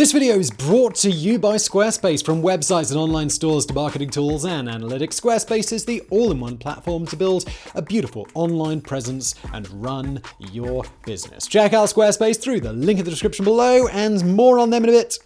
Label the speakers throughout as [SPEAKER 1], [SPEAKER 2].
[SPEAKER 1] This video is brought to you by Squarespace. From websites and online stores to marketing tools and analytics, Squarespace is the all-in-one platform to build a beautiful online presence and run your business. Check out Squarespace through the link in the description below, and more on them in a bit.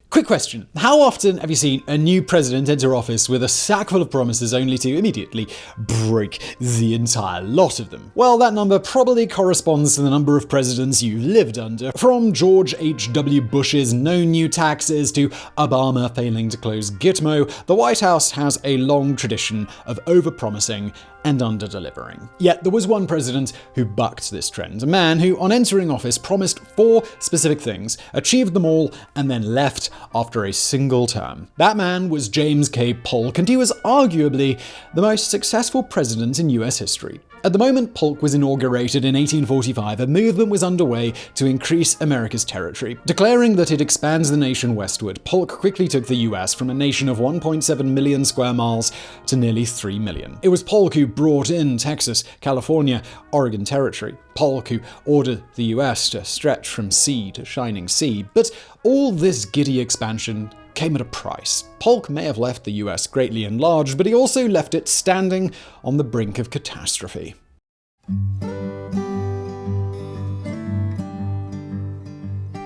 [SPEAKER 1] Quick question. How often have you seen a new president enter office with a sack full of promises only to immediately break the entire lot of them? Well, that number probably corresponds to the number of presidents you've lived under. From George H.W. Bush's no new taxes to Obama failing to close Gitmo, the White House has a long tradition of overpromising and under-delivering. Yet there was one president who bucked this trend, a man who, on entering office, promised 4 specific things, achieved them all, and then left after a single term. That man was James K. Polk, and he was arguably the most successful president in US history. At the moment Polk was inaugurated in 1845, a movement was underway to increase America's territory. Declaring that it expands the nation westward, Polk quickly took the US from a nation of 1.7 million square miles to nearly 3 million. It was Polk who brought in Texas, California, Oregon Territory. Polk who ordered the US to stretch from sea to shining sea. But all this giddy expansion came at a price. Polk may have left the US greatly enlarged, but he also left it standing on the brink of catastrophe.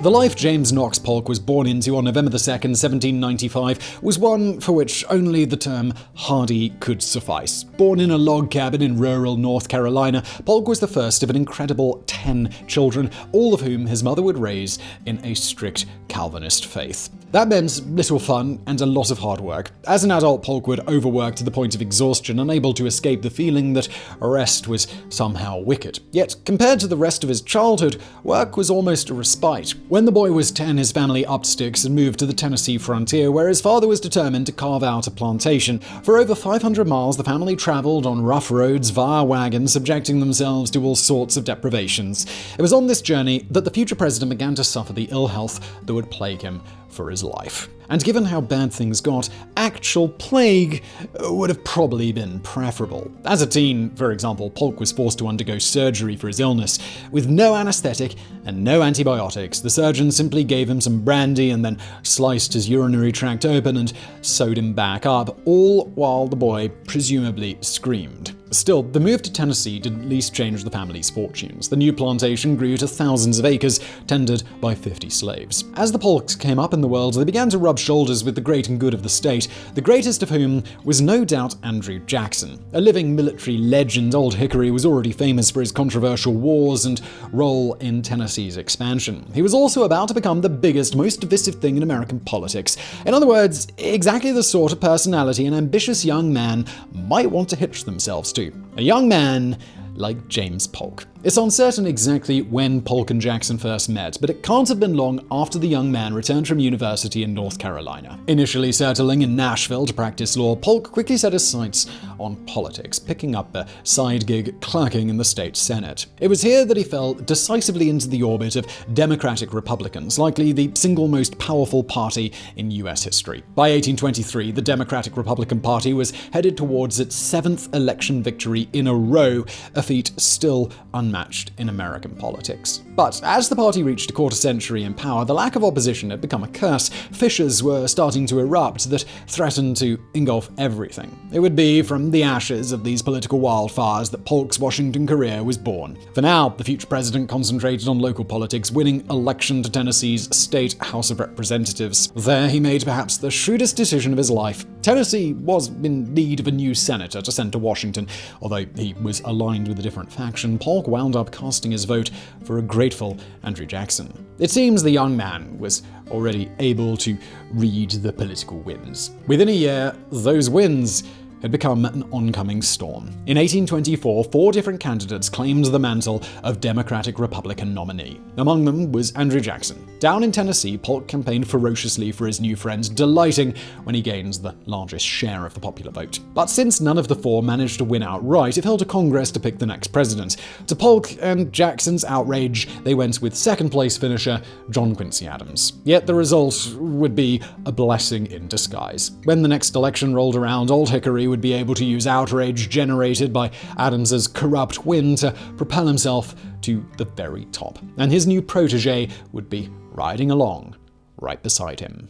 [SPEAKER 1] The life James Knox Polk was born into on November 2nd, 1795, was one for which only the term hardy could suffice. Born in a log cabin in rural North Carolina, Polk was the first of an incredible 10 children, all of whom his mother would raise in a strict Calvinist faith. That meant little fun and a lot of hard work. As an adult, Polk would overwork to the point of exhaustion, unable to escape the feeling that rest was somehow wicked. Yet, compared to the rest of his childhood, work was almost a respite. When the boy was 10, his family upped sticks and moved to the Tennessee frontier, where his father was determined to carve out a plantation. For over 500 miles, the family traveled on rough roads via wagons, subjecting themselves to all sorts of deprivations. It was on this journey that the future president began to suffer the ill health that would plague him for his life. And given how bad things got, actual plague would have probably been preferable. As a teen, for example, Polk was forced to undergo surgery for his illness. With no anesthetic and no antibiotics, the surgeon simply gave him some brandy and then sliced his urinary tract open and sewed him back up, all while the boy presumably screamed. Still, the move to Tennessee didn't least change the family's fortunes. The new plantation grew to thousands of acres, tended by 50 slaves. As the Polks came up in the world, they began to rub shoulders with the great and good of the state, the greatest of whom was no doubt Andrew Jackson. A living military legend, Old Hickory was already famous for his controversial wars and role in Tennessee's expansion. He was also about to become the biggest, most divisive thing in American politics. In other words, exactly the sort of personality an ambitious young man might want to hitch themselves to. A young man like James Polk. It's uncertain exactly when Polk and Jackson first met, but it can't have been long after the young man returned from university in North Carolina. Initially settling in Nashville to practice law, Polk quickly set his sights on politics, picking up a side gig clerking in the state Senate. It was here that he fell decisively into the orbit of Democratic Republicans, likely the single most powerful party in US history. By 1823, the Democratic Republican Party was headed towards its 7th election victory in a row, a feat still unmatched in American politics. But as the party reached a quarter century in power, the lack of opposition had become a curse. Fissures were starting to erupt that threatened to engulf everything. It would be from the ashes of these political wildfires that Polk's Washington career was born. For now, the future president concentrated on local politics, winning election to Tennessee's state House of Representatives. There he made perhaps the shrewdest decision of his life. Tennessee was in need of a new senator to send to Washington. Although he was aligned with a different faction, Polk wound up casting his vote for a grateful Andrew Jackson. It seems the young man was already able to read the political winds. Within a year, those winds had become an oncoming storm. In 1824, 4 different candidates claimed the mantle of Democratic-Republican nominee. Among them was Andrew Jackson. Down in Tennessee, Polk campaigned ferociously for his new friend, delighting when he gained the largest share of the popular vote. But since none of the 4 managed to win outright, it fell to Congress to pick the next president. To Polk and Jackson's outrage, they went with second-place finisher John Quincy Adams. Yet the result would be a blessing in disguise. When the next election rolled around, Old Hickory would be able to use outrage generated by Adams's corrupt win to propel himself to the very top. And his new protege would be riding along right beside him.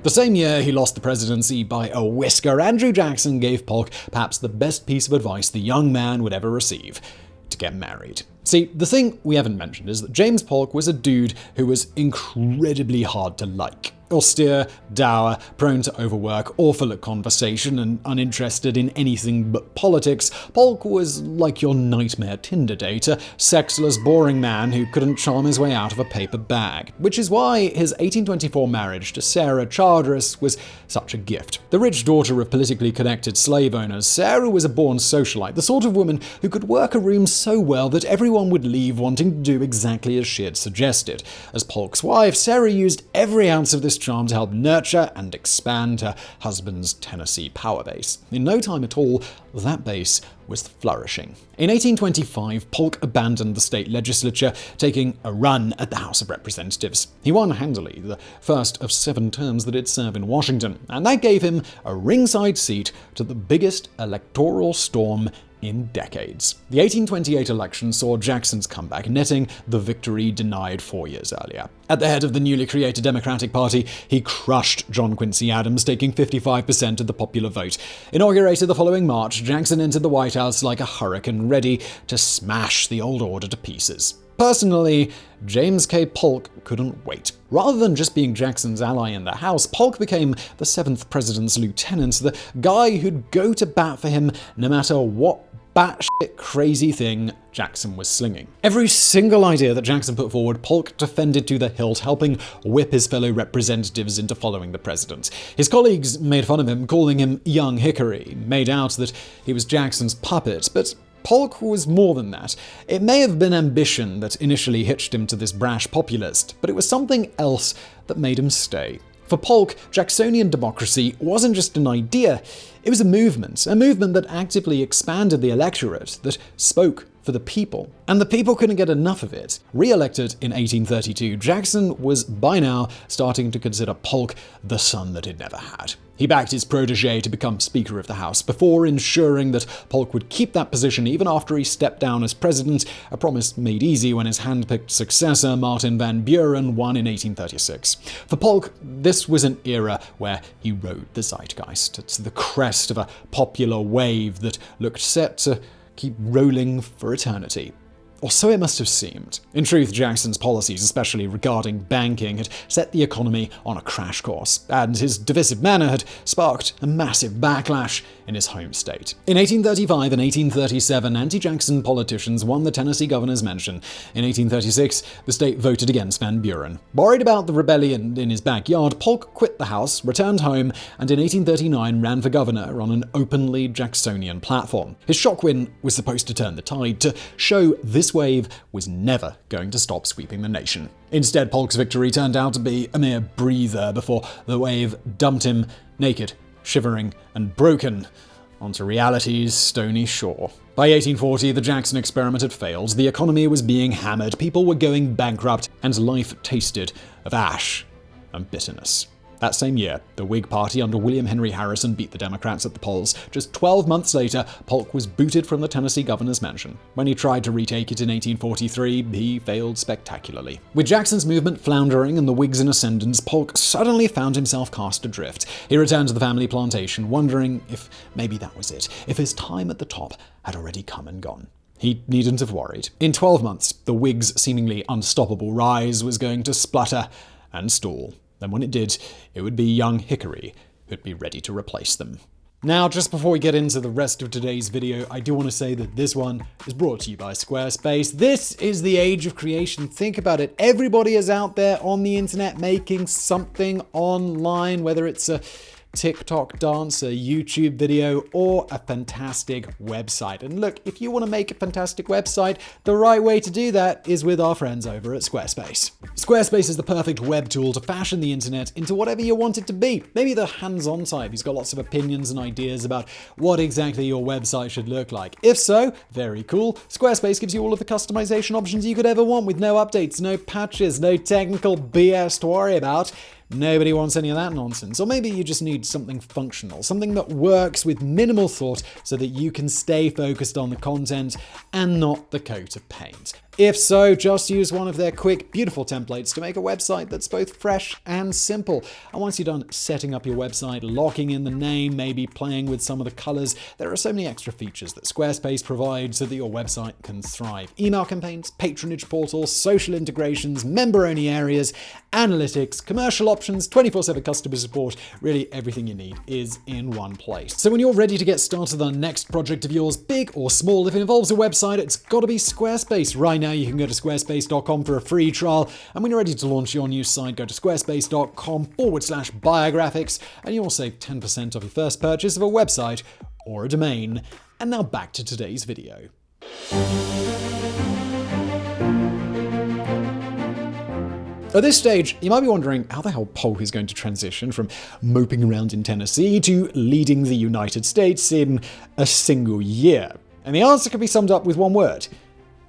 [SPEAKER 1] The same year he lost the presidency by a whisker, Andrew Jackson gave Polk perhaps the best piece of advice the young man would ever receive: to get married. See, the thing we haven't mentioned is that James Polk was a dude who was incredibly hard to like. Austere, dour, prone to overwork, awful at conversation, and uninterested in anything but politics, Polk was like your nightmare Tinder date, a sexless, boring man who couldn't charm his way out of a paper bag. Which is why his 1824 marriage to Sarah Childress was such a gift. The rich daughter of politically connected slave owners, Sarah was a born socialite, the sort of woman who could work a room so well that everyone would leave wanting to do exactly as she had suggested. As Polk's wife, Sarah used every ounce of this charm to help nurture and expand her husband's Tennessee power base. In no time at all, that base was flourishing. In 1825, Polk abandoned the state legislature, taking a run at the House of Representatives. He won handily, the first of 7 terms that he'd serve in Washington, and that gave him a ringside seat to the biggest electoral storm in decades. The 1828 election saw Jackson's comeback, netting the victory denied 4 years earlier. At the head of the newly created Democratic Party, he crushed John Quincy Adams, taking 55% of the popular vote. Inaugurated the following March, Jackson entered the White House like a hurricane, ready to smash the old order to pieces. Personally, James K. Polk couldn't wait. Rather than just being Jackson's ally in the House, Polk became the 7th president's lieutenant, the guy who'd go to bat for him no matter what batshit crazy thing Jackson was slinging. Every single idea that Jackson put forward, Polk defended to the hilt, helping whip his fellow representatives into following the president. His colleagues made fun of him, calling him Young Hickory, made out that he was Jackson's puppet, but Polk was more than that. It may have been ambition that initially hitched him to this brash populist, but it was something else that made him stay. For Polk, Jacksonian democracy wasn't just an idea, it was a movement that actively expanded the electorate, that spoke for the people. And the people couldn't get enough of it. Re-elected in 1832, Jackson was by now starting to consider Polk the son that he'd never had. He backed his protege to become Speaker of the House, before ensuring that Polk would keep that position even after he stepped down as president, a promise made easy when his hand-picked successor, Martin Van Buren, won in 1836. For Polk, this was an era where he rode the zeitgeist. It's the crest of a popular wave that looked set to keep rolling for eternity. Or so it must have seemed. In truth, Jackson's policies, especially regarding banking, had set the economy on a crash course, and his divisive manner had sparked a massive backlash in his home state. In 1835 and 1837, anti-Jackson politicians won the Tennessee governor's mansion. In 1836, the state voted against Van Buren. Worried about the rebellion in his backyard, Polk quit the House, returned home, and in 1839 ran for governor on an openly Jacksonian platform. His shock win was supposed to turn the tide, to show this wave was never going to stop sweeping the nation. Instead, Polk's victory turned out to be a mere breather before the wave dumped him naked, shivering, and broken onto reality's stony shore. By 1840, the Jackson experiment had failed, the economy was being hammered, people were going bankrupt, and life tasted of ash and bitterness. That same year, the Whig Party under William Henry Harrison beat the Democrats at the polls. Just 12 months later, Polk was booted from the Tennessee governor's mansion. When he tried to retake it in 1843, he failed spectacularly. With Jackson's movement floundering and the Whigs in ascendance, Polk suddenly found himself cast adrift. He returned to the family plantation, wondering if maybe that was it, if his time at the top had already come and gone. He needn't have worried. In 12 months, the Whigs' seemingly unstoppable rise was going to splutter and stall. Then when it did, it would be young Hickory who'd be ready to replace them. Now, just before we get into the rest of today's video, I do want to say that this one is brought to you by Squarespace. This is the age of creation. Think about it. Everybody is out there on the internet making something online, whether it's a TikTok dance, a YouTube video, or a fantastic website. And look, if you want to make a fantastic website, the right way to do that is with our friends over at Squarespace. Squarespace is the perfect web tool to fashion the internet into whatever you want it to be. Maybe the hands-on type who's got lots of opinions and ideas about what exactly your website should look like. If so, very cool. Squarespace gives you all of the customization options you could ever want with no updates, no patches, no technical BS to worry about. Nobody wants any of that nonsense. Or maybe you just need something functional, something that works with minimal thought so that you can stay focused on the content and not the coat of paint. If so, just use one of their quick, beautiful templates to make a website that's both fresh and simple. And once you're done setting up your website, locking in the name, maybe playing with some of the colors, there are so many extra features that Squarespace provides so that your website can thrive. Email campaigns, patronage portals, social integrations, member-only areas, analytics, commercial options, 24/7 customer support. Really, everything you need is in one place. So when you're ready to get started on the next project of yours, big or small, if it involves a website, it's got to be Squarespace. Right now, you can go to squarespace.com for a free trial. And when you're ready to launch your new site, go to squarespace.com/biographics, and you'll save 10% off your first purchase of a website or a domain. And now back to today's video. At this stage, you might be wondering how the hell Polk is going to transition from moping around in Tennessee to leading the United States in a single year. And the answer can be summed up with one word: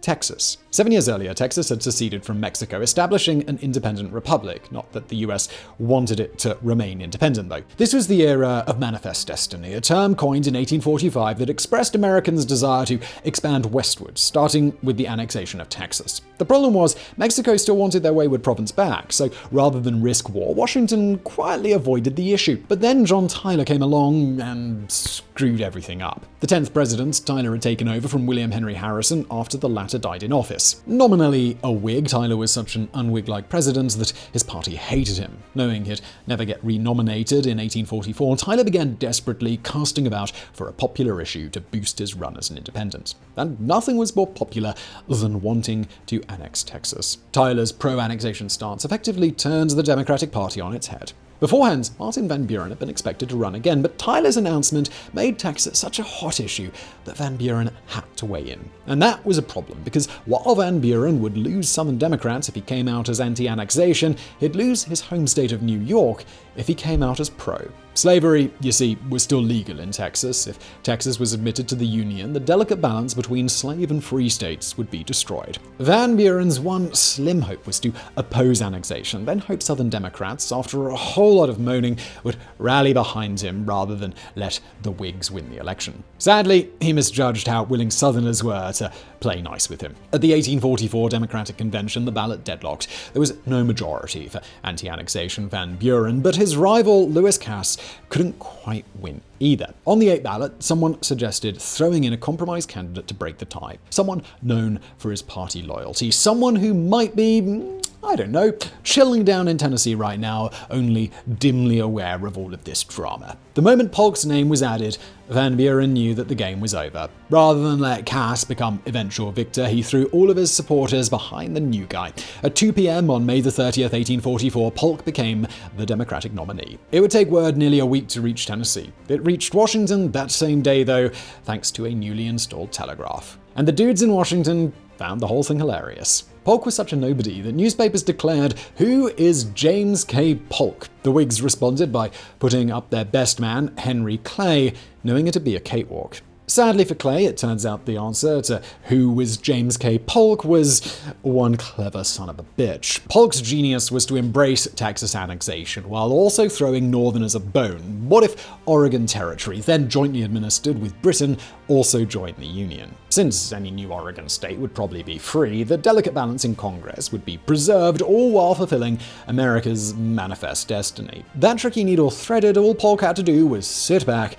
[SPEAKER 1] Texas. 7 years earlier, Texas had seceded from Mexico, establishing an independent republic. Not that the US wanted it to remain independent, though. This was the era of manifest destiny, a term coined in 1845 that expressed Americans' desire to expand westward, starting with the annexation of Texas. The problem was, Mexico still wanted their wayward province back, so rather than risk war, Washington quietly avoided the issue. But then John Tyler came along and screwed everything up. The 10th president, Tyler had taken over from William Henry Harrison after the latter died in office. Nominally a Whig, Tyler was such an un-Whig-like president that his party hated him. Knowing he'd never get renominated in 1844, Tyler began desperately casting about for a popular issue to boost his run as an independent. And nothing was more popular than wanting to annex Texas. Tyler's pro-annexation stance effectively turned the Democratic Party on its head. Beforehand, Martin Van Buren had been expected to run again, but Tyler's announcement made Texas such a hot issue that Van Buren had to weigh in. And that was a problem, because while Van Buren would lose Southern Democrats if he came out as anti-annexation, he'd lose his home state of New York if he came out as pro. Slavery, you see, was still legal in Texas. If Texas was admitted to the Union, the delicate balance between slave and free states would be destroyed. Van Buren's one slim hope was to oppose annexation, then hope Southern Democrats, after a whole lot of moaning, would rally behind him rather than let the Whigs win the election. Sadly, he misjudged how willing Southerners were to play nice with him. At the 1844 Democratic Convention, the ballot deadlocked. There was no majority for anti-annexation Van Buren, but his rival, Lewis Cass, couldn't quite win either. On the 8th ballot, someone suggested throwing in a compromise candidate to break the tie. Someone known for his party loyalty. Someone who might be, I don't know, chilling down in Tennessee right now, only dimly aware of all of this drama. The moment Polk's name was added, Van Buren knew that the game was over. Rather than let Cass become eventual victor, he threw all of his supporters behind the new guy. At 2 p.m. on May the 30th, 1844, Polk became the Democratic nominee. It would take word nearly a week to reach Tennessee. It reached Washington that same day, though, thanks to a newly installed telegraph. And the dudes in Washington found the whole thing hilarious. Polk was such a nobody that newspapers declared, "Who is James K. Polk?" The Whigs responded by putting up their best man, Henry Clay, knowing it to be a cakewalk. Sadly for Clay, it turns out the answer to who was James K. Polk was one clever son of a bitch. Polk's genius was to embrace Texas annexation while also throwing Northerners a bone. What if Oregon Territory, then jointly administered with Britain, also joined the Union? Since any new Oregon state would probably be free, the delicate balance in Congress would be preserved, all while fulfilling America's manifest destiny. That tricky needle threaded, all Polk had to do was sit back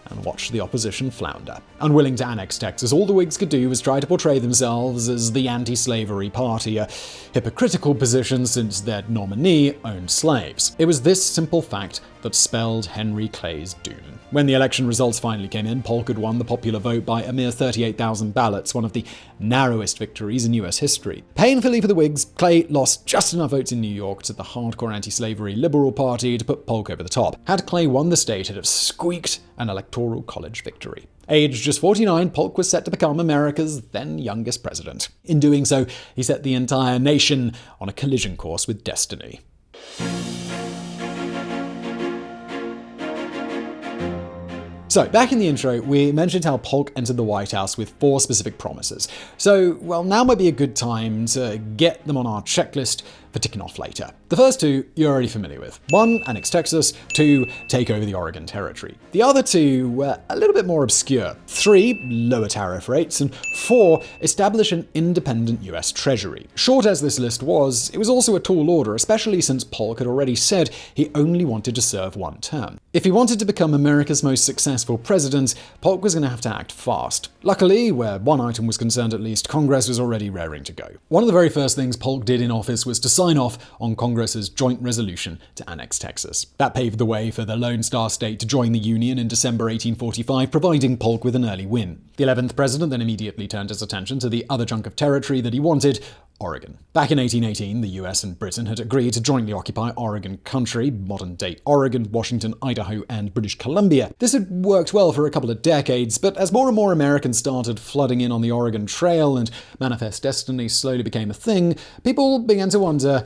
[SPEAKER 1] and watch the opposition flounder. Unwilling to annex Texas, all the Whigs could do was try to portray themselves as the anti-slavery party, a hypocritical position since their nominee owned slaves. It was this simple fact that spelled Henry Clay's doom. When the election results finally came in, Polk had won the popular vote by a mere 38,000 ballots, one of the narrowest victories in US history. Painfully for the Whigs, Clay lost just enough votes in New York to the hardcore anti-slavery Liberal Party to put Polk over the top. Had Clay won the state, it'd have squeaked an electoral college victory. Aged just 49, Polk was set to become America's then youngest president. In doing so, he set the entire nation on a collision course with destiny. So, back in the intro, we mentioned how Polk entered the White House with 4 specific promises. So, well, now might be a good time to get them on our checklist for ticking off later. The first two you're already familiar with. 1, annex Texas. 2, take over the Oregon Territory. The other 2 were a little bit more obscure. 3, lower tariff rates. And 4, establish an independent US Treasury. Short as this list was, it was also a tall order, especially since Polk had already said he only wanted to serve 1 term. If he wanted to become America's most successful president, Polk was going to have to act fast. Luckily, where one item was concerned at least, Congress was already raring to go. One of the very first things Polk did in office was to sign off on Congress's joint resolution to annex Texas. That paved the way for the Lone Star State to join the Union in December 1845, providing Polk with an early win. The 11th president then immediately turned his attention to the other chunk of territory that he wanted, Oregon. Back in 1818, the US and Britain had agreed to jointly occupy Oregon country, modern-day Oregon, Washington, Idaho, and British Columbia. This had worked well for a couple of decades, but as more and more Americans started flooding in on the Oregon Trail and Manifest Destiny slowly became a thing, people began to wonder,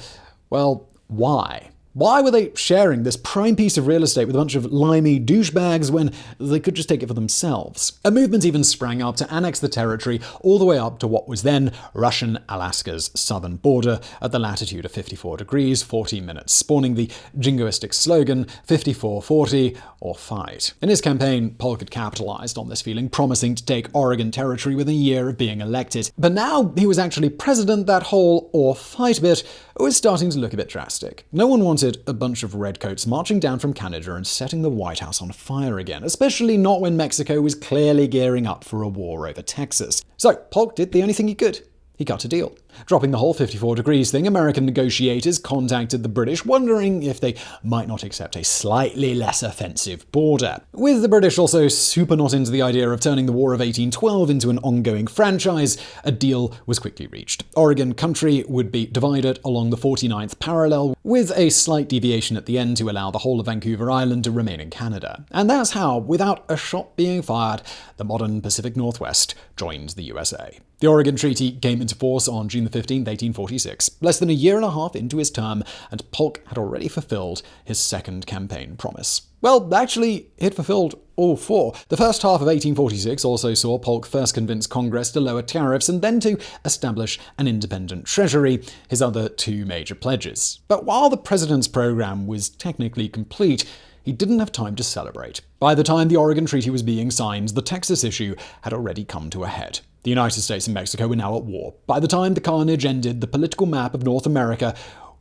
[SPEAKER 1] well, why? Why were they sharing this prime piece of real estate with a bunch of limey douchebags when they could just take it for themselves? A movement even sprang up to annex the territory all the way up to what was then Russian Alaska's southern border at the latitude of 54 degrees, 40 minutes, spawning the jingoistic slogan 54-40 or fight. In his campaign, Polk had capitalized on this feeling, promising to take Oregon Territory within a year of being elected. But now he was actually president, that whole or fight bit was starting to look a bit drastic. No one wanted a bunch of redcoats marching down from Canada and setting the White House on fire again, especially not when Mexico was clearly gearing up for a war over Texas. So Polk did the only thing he could. He got a deal. Dropping the whole 54 degrees thing, American negotiators contacted the British, wondering if they might not accept a slightly less offensive border. With the British also super not into the idea of turning the War of 1812 into an ongoing franchise, a deal was quickly reached. Oregon country would be divided along the 49th parallel, with a slight deviation at the end to allow the whole of Vancouver Island to remain in Canada. And that's how, without a shot being fired, the modern Pacific Northwest joined the USA. The Oregon Treaty came into force on June 15, 1846, less than a year and a half into his term, and Polk had already fulfilled his second campaign promise. Well, actually, he'd fulfilled all 4. The first half of 1846 also saw Polk first convince Congress to lower tariffs and then to establish an independent treasury, his other 2 major pledges. But while the president's program was technically complete, he didn't have time to celebrate. By the time the Oregon Treaty was being signed, the Texas issue had already come to a head. The United States and Mexico were now at war. By the time the carnage ended, the political map of North America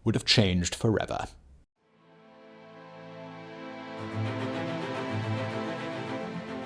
[SPEAKER 1] would have changed forever.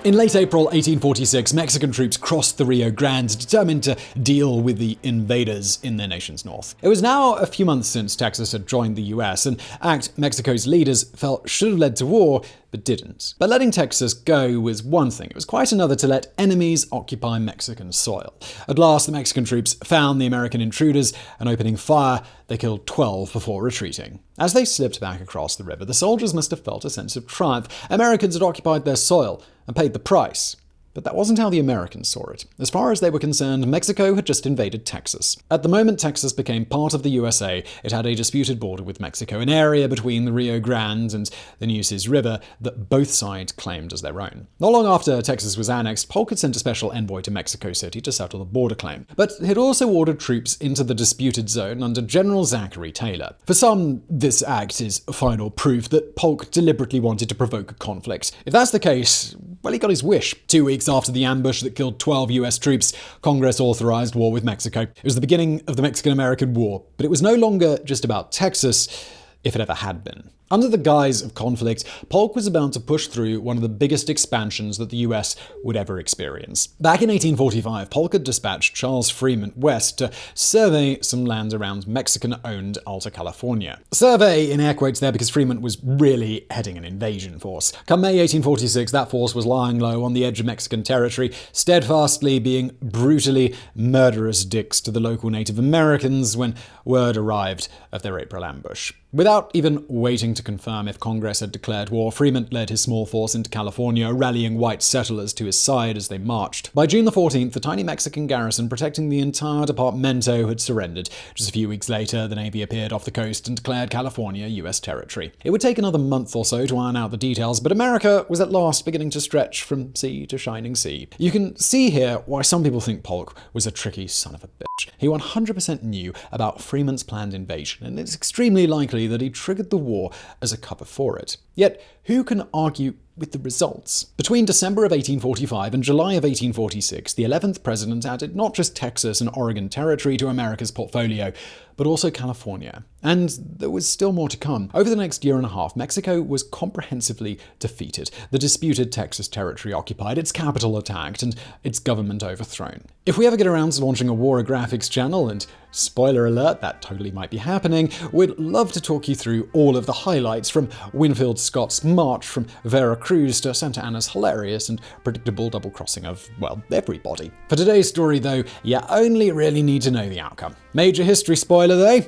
[SPEAKER 1] In late April 1846, Mexican troops crossed the Rio Grande, determined to deal with the invaders in their nation's north. It was now a few months since Texas had joined the US, an act Mexico's leaders felt should have led to war, but didn't. But letting Texas go was one thing. It was quite another to let enemies occupy Mexican soil. At last, the Mexican troops found the American intruders, and opening fire, they killed 12 before retreating. As they slipped back across the river, the soldiers must have felt a sense of triumph. Americans had occupied their soil and paid the price. But that wasn't how the Americans saw it. As far as they were concerned, Mexico had just invaded Texas. At the moment Texas became part of the USA, it had a disputed border with Mexico, an area between the Rio Grande and the Nueces River that both sides claimed as their own. Not long after Texas was annexed, Polk had sent a special envoy to Mexico City to settle the border claim. But he'd also ordered troops into the disputed zone under General Zachary Taylor. For some, this act is final proof that Polk deliberately wanted to provoke a conflict. If that's the case, well, he got his wish. 2 weeks after the ambush that killed 12 US troops, Congress authorized war with Mexico. It was the beginning of the Mexican-American War, but it was no longer just about Texas, if it ever had been. Under the guise of conflict, Polk was about to push through one of the biggest expansions that the US would ever experience. Back in 1845, Polk had dispatched Charles Frémont west to survey some land around Mexican-owned Alta California. Survey in air quotes there because Frémont was really heading an invasion force. Come May 1846, that force was lying low on the edge of Mexican territory, steadfastly being brutally murderous dicks to the local Native Americans when word arrived of their April ambush. Without even waiting to confirm if Congress had declared war, Frémont led his small force into California, rallying white settlers to his side as they marched. By June the 14th, the tiny Mexican garrison protecting the entire departamento had surrendered. Just a few weeks later, the Navy appeared off the coast and declared California U.S. territory. It would take another month or so to iron out the details, but America was at last beginning to stretch from sea to shining sea. You can see here why some people think Polk was a tricky son of a bitch. He 100% knew about Frémont's planned invasion, and it's extremely likely that he triggered the war as a cover for it. Yet, who can argue with the results? Between December of 1845 and July of 1846, the 11th president added not just Texas and Oregon Territory to America's portfolio, but also California. And there was still more to come. Over the next year and a half, Mexico was comprehensively defeated, the disputed Texas territory occupied, its capital attacked, and its government overthrown. If we ever get around to launching a Biographics channel, and spoiler alert, that totally might be happening, we'd love to talk you through all of the highlights, from Winfield Scott's march from Veracruz to Santa Anna's hilarious and predictable double-crossing of, well, everybody. For today's story, though, you only really need to know the outcome. Major history spoiler, though.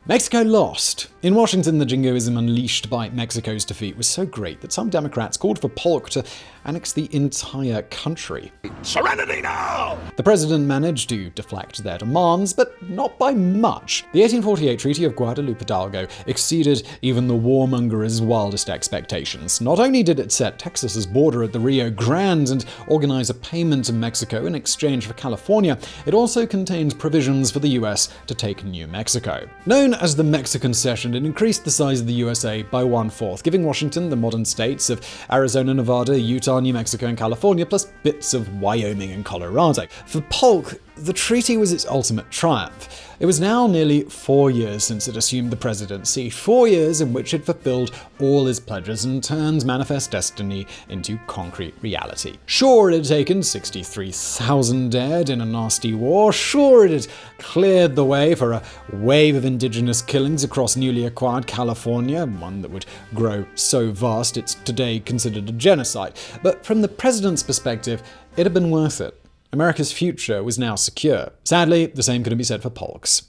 [SPEAKER 1] Mexico lost. In Washington, the jingoism unleashed by Mexico's defeat was so great that some Democrats called for Polk to annex the entire country.
[SPEAKER 2] Serenity now!
[SPEAKER 1] The president managed to deflect their demands, but not by much. The 1848 Treaty of Guadalupe Hidalgo exceeded even the warmonger's wildest expectations. Not only did it set Texas's border at the Rio Grande and organize a payment to Mexico in exchange for California, it also contained provisions for the U.S. to take New Mexico. Known as the Mexican Cession, it increased the size of the USA by 1/4, giving Washington the modern states of Arizona, Nevada, Utah, New Mexico, and California, plus bits of Wyoming and Colorado. For Polk, the treaty was its ultimate triumph. It was now nearly 4 years since it assumed the presidency, 4 years in which it fulfilled all his pledges and turned manifest destiny into concrete reality. Sure, it had taken 63,000 dead in a nasty war. Sure, it had cleared the way for a wave of indigenous killings across newly acquired California, one that would grow so vast it's today considered a genocide. But from the president's perspective, it had been worth it. America's future was now secure. Sadly, the same couldn't be said for Polk's.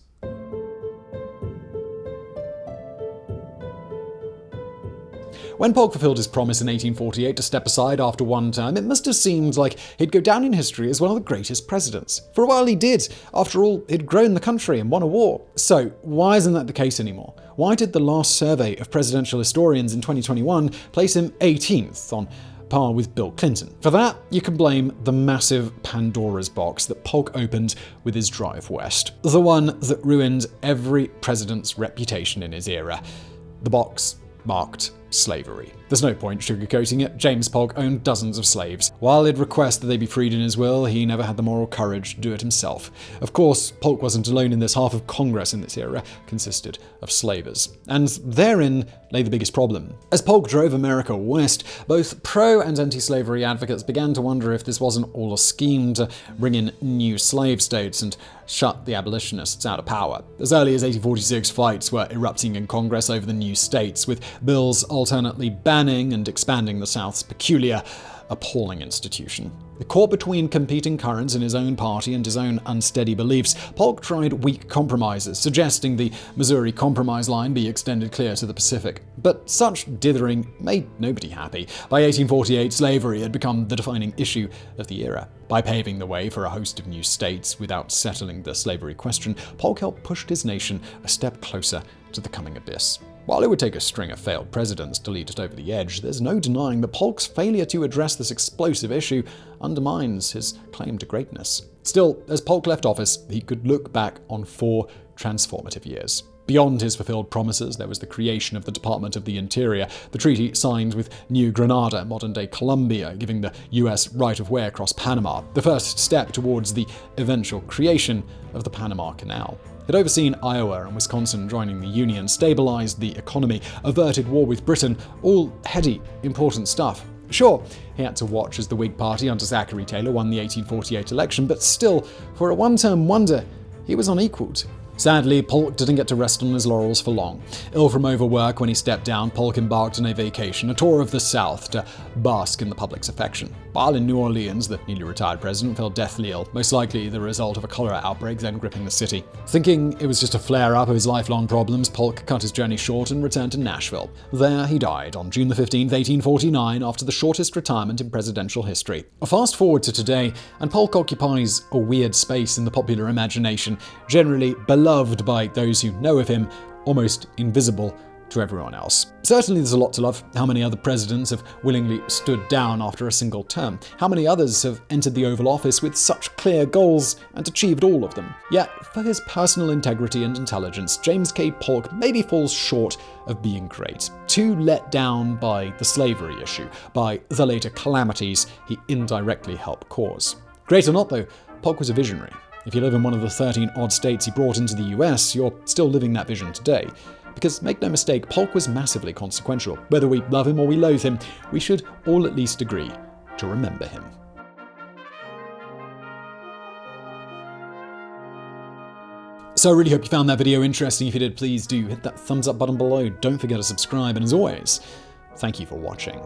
[SPEAKER 1] When Polk fulfilled his promise in 1848 to step aside after one term, it must have seemed like he'd go down in history as one of the greatest presidents. For a while he did. After all, he'd grown the country and won a war. So, why isn't that the case anymore? Why did the last survey of presidential historians in 2021 place him 18th on par with Bill Clinton? For that, you can blame the massive Pandora's box that Polk opened with his drive west. The one that ruined every president's reputation in his era. The box marked slavery. There's no point sugarcoating it. James Polk owned dozens of slaves. While he'd request that they be freed in his will, he never had the moral courage to do it himself. Of course, Polk wasn't alone in this. Half of Congress in this era consisted of slavers. And therein lay the biggest problem. As Polk drove America west, both pro- and anti-slavery advocates began to wonder if this wasn't all a scheme to bring in new slave states and shut the abolitionists out of power. As early as 1846, fights were erupting in Congress over the new states, with bills alternately banning and expanding the South's peculiar, appalling institution. Caught between competing currents in his own party and his own unsteady beliefs, Polk tried weak compromises, suggesting the Missouri Compromise line be extended clear to the Pacific. But such dithering made nobody happy. By 1848, slavery had become the defining issue of the era. By paving the way for a host of new states without settling the slavery question, Polk helped push his nation a step closer to the coming abyss. While it would take a string of failed presidents to lead it over the edge, there's no denying that Polk's failure to address this explosive issue undermines his claim to greatness. Still, as Polk left office, he could look back on 4 transformative years. Beyond his fulfilled promises, there was the creation of the Department of the Interior, the treaty signed with New Granada, modern-day Colombia, giving the U.S. right-of-way across Panama, the first step towards the eventual creation of the Panama Canal. He'd overseen Iowa and Wisconsin joining the Union, stabilized the economy, averted war with Britain, all heady, important stuff. Sure, he had to watch as the Whig Party under Zachary Taylor won the 1848 election, but still, for a one-term wonder, he was unequaled. Sadly, Polk didn't get to rest on his laurels for long. Ill from overwork when he stepped down, Polk embarked on a vacation, a tour of the South, to bask in the public's affection. While in New Orleans, the newly retired president fell deathly ill, most likely the result of a cholera outbreak then gripping the city. Thinking it was just a flare-up of his lifelong problems, Polk cut his journey short and returned to Nashville. There he died on June 15, 1849, after the shortest retirement in presidential history. Fast forward to today, and Polk occupies a weird space in the popular imagination, generally beloved by those who know of him, almost invisible to everyone else. Certainly there's a lot to love. How many other presidents have willingly stood down after a single term? How many others have entered the Oval Office with such clear goals and achieved all of them? Yet, for his personal integrity and intelligence, James K. Polk maybe falls short of being great. Too let down by the slavery issue, by the later calamities he indirectly helped cause. Great or not, though, Polk was a visionary. If you live in one of the 13 odd states he brought into the US, you're still living that vision today. Because, make no mistake, Polk was massively consequential. Whether we love him or we loathe him, we should all at least agree to remember him. So I really hope you found that video interesting. If you did, please do hit that thumbs up button below. Don't forget to subscribe, and as always, thank you for watching.